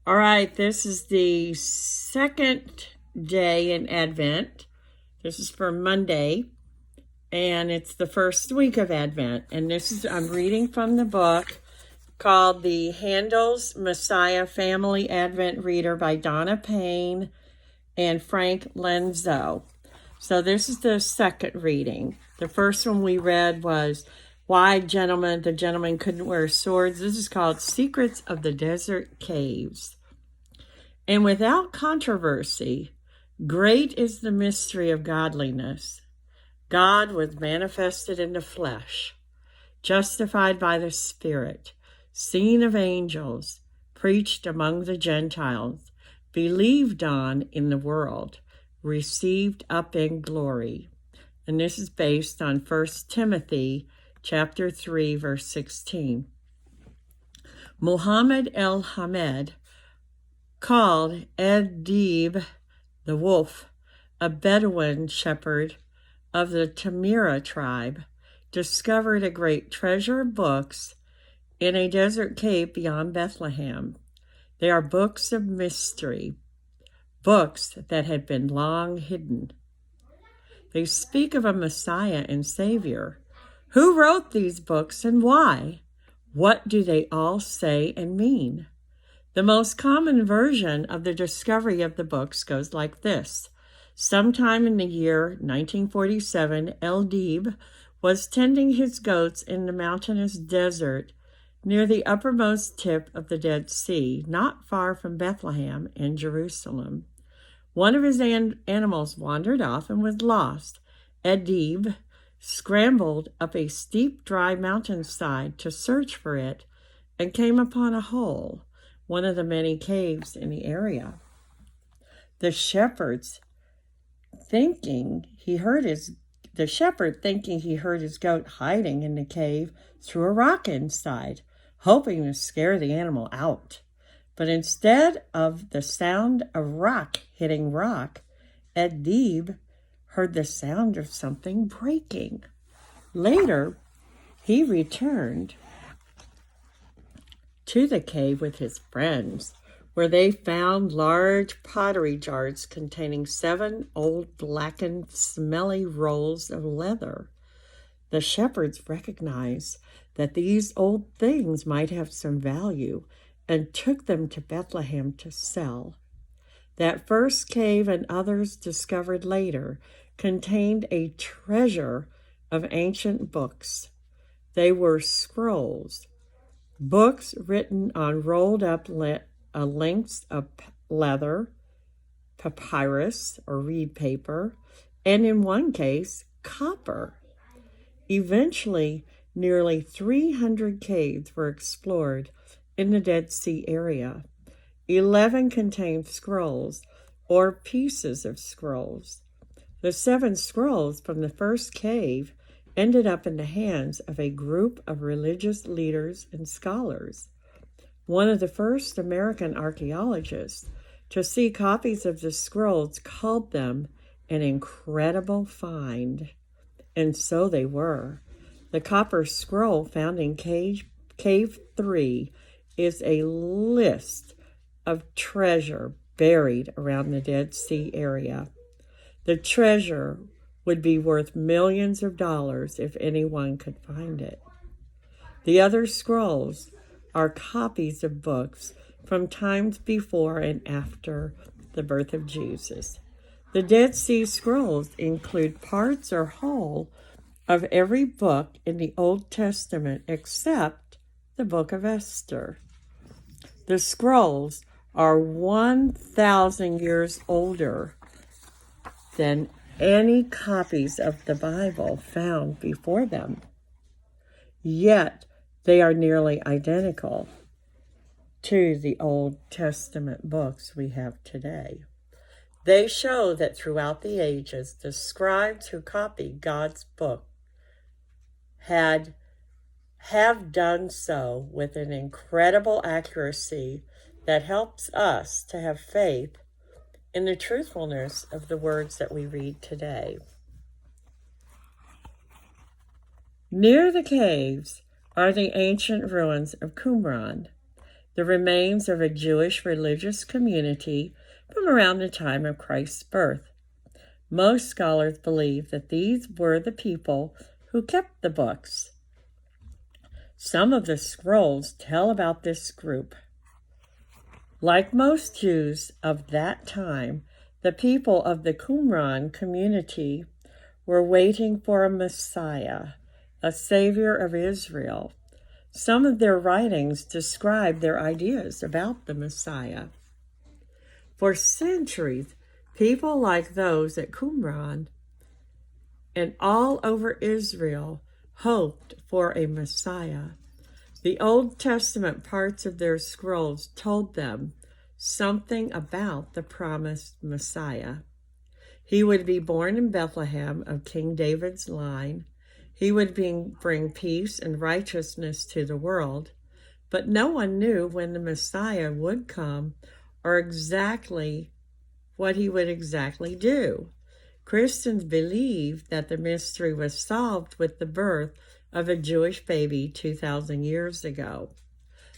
All right, this is the second day in Advent. This is for Monday, and it's the first week of Advent. And I'm reading from the book called The Handel's Messiah Family Advent Reader by Donna Payne and Frank Lenzo. So this is the second reading. The first one we read was Why the Gentleman Couldn't Wear Swords. This is called Secrets of the Desert Caves. And without controversy, great is the mystery of godliness. God was manifested in the flesh, justified by the Spirit, seen of angels, preached among the Gentiles, believed on in the world, received up in glory. And this is based on 1 Timothy chapter 3, verse 16. Muhammad el-Hamed called Ed-Dib the wolf, a Bedouin shepherd of the Tamira tribe, discovered a great treasure of books in a desert cave beyond Bethlehem. They are books of mystery, books that had been long hidden. They speak of a Messiah and Savior. Who wrote these books and why? What do they all say and mean? The most common version of the discovery of the books goes like this. Sometime in the year 1947, El-Dib was tending his goats in the mountainous desert near the uppermost tip of the Dead Sea, not far from Bethlehem and Jerusalem. One of his animals wandered off and was lost. El-Dib scrambled up a steep, dry mountainside to search for it and came upon a hole, one of the many caves in the area. The shepherd, thinking he heard his goat hiding in the cave, threw a rock inside, hoping to scare the animal out. But instead of the sound of rock hitting rock, El-Dib heard the sound of something breaking. Later, he returned to the cave with his friends, where they found large pottery jars containing 7 old, blackened, smelly rolls of leather. The shepherds recognized that these old things might have some value and took them to Bethlehem to sell. That first cave and others discovered later contained a treasure of ancient books. They were scrolls, books written on rolled up lengths of leather, papyrus or reed paper, and in one case, copper. Eventually, nearly 300 caves were explored in the Dead Sea area. 11 contained scrolls or pieces of scrolls. The 7 scrolls from the first cave ended up in the hands of a group of religious leaders and scholars. One of the first American archaeologists to see copies of the scrolls called them an incredible find. And so they were. The copper scroll found in Cave 3 is a list of treasure buried around the Dead Sea area. The treasure would be worth millions of dollars if anyone could find it. The other scrolls are copies of books from times before and after the birth of Jesus. The Dead Sea Scrolls include parts or whole of every book in the Old Testament except the book of Esther. The scrolls are 1,000 years older than any copies of the Bible found before them. Yet they are nearly identical to the Old Testament books we have today. They show that throughout the ages, the scribes who copied God's book have done so with an incredible accuracy that helps us to have faith in the truthfulness of the words that we read today. Near the caves are the ancient ruins of Qumran. the remains of a Jewish religious community from around the time of Christ's birth. Most scholars believe that these were the people who kept the books. Some of the scrolls tell about this group. Like most Jews of that time, the people of the Qumran community were waiting for a Messiah, a Savior of Israel. Some of their writings describe their ideas about the Messiah. For centuries, people like those at Qumran and all over Israel hoped for a Messiah. The Old Testament parts of their scrolls told them something about the promised Messiah. He would be born in Bethlehem of King David's line. He would bring peace and righteousness to the world, but no one knew when the Messiah would come or exactly what he would exactly do. Christians believe that the mystery was solved with the birth of a Jewish baby 2,000 years ago.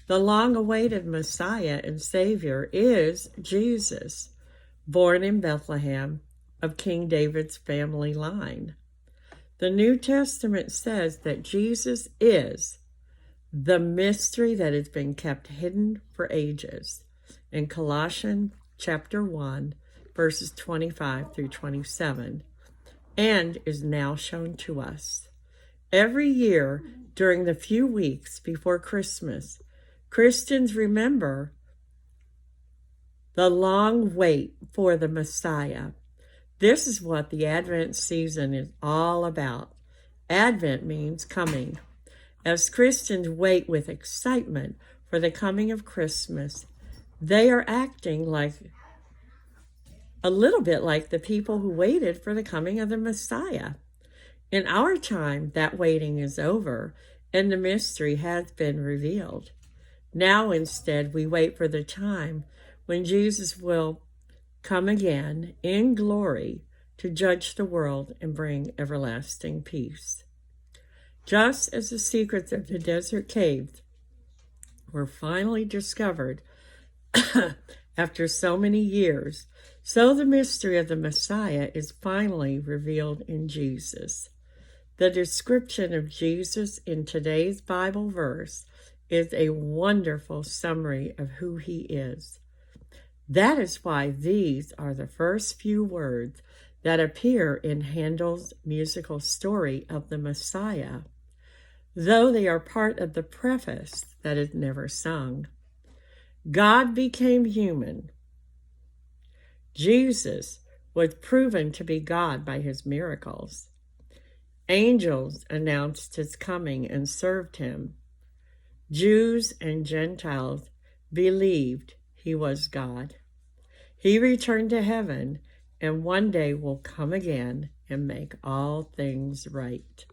The long-awaited Messiah and Savior is Jesus, born in Bethlehem of King David's family line. The New Testament says that Jesus is the mystery that has been kept hidden for ages. In Colossians chapter 1, verses 25 through 27, and is now shown to us. Every year, during the few weeks before Christmas, Christians remember the long wait for the Messiah. This is what the Advent season is all about. Advent means coming. As Christians wait with excitement for the coming of Christmas, they are acting a little bit like the people who waited for the coming of the Messiah. In our time, that waiting is over, and the mystery has been revealed. Now, instead, we wait for the time when Jesus will come again in glory to judge the world and bring everlasting peace. Just as the secrets of the desert caves were finally discovered after so many years, so the mystery of the Messiah is finally revealed in Jesus. The description of Jesus in today's Bible verse is a wonderful summary of who he is. That is why these are the first few words that appear in Handel's musical story of the Messiah, though they are part of the preface that is never sung. God became human. Jesus was proven to be God by his miracles. Angels announced his coming and served him. Jews and Gentiles believed he was God. He returned to heaven and one day will come again and make all things right.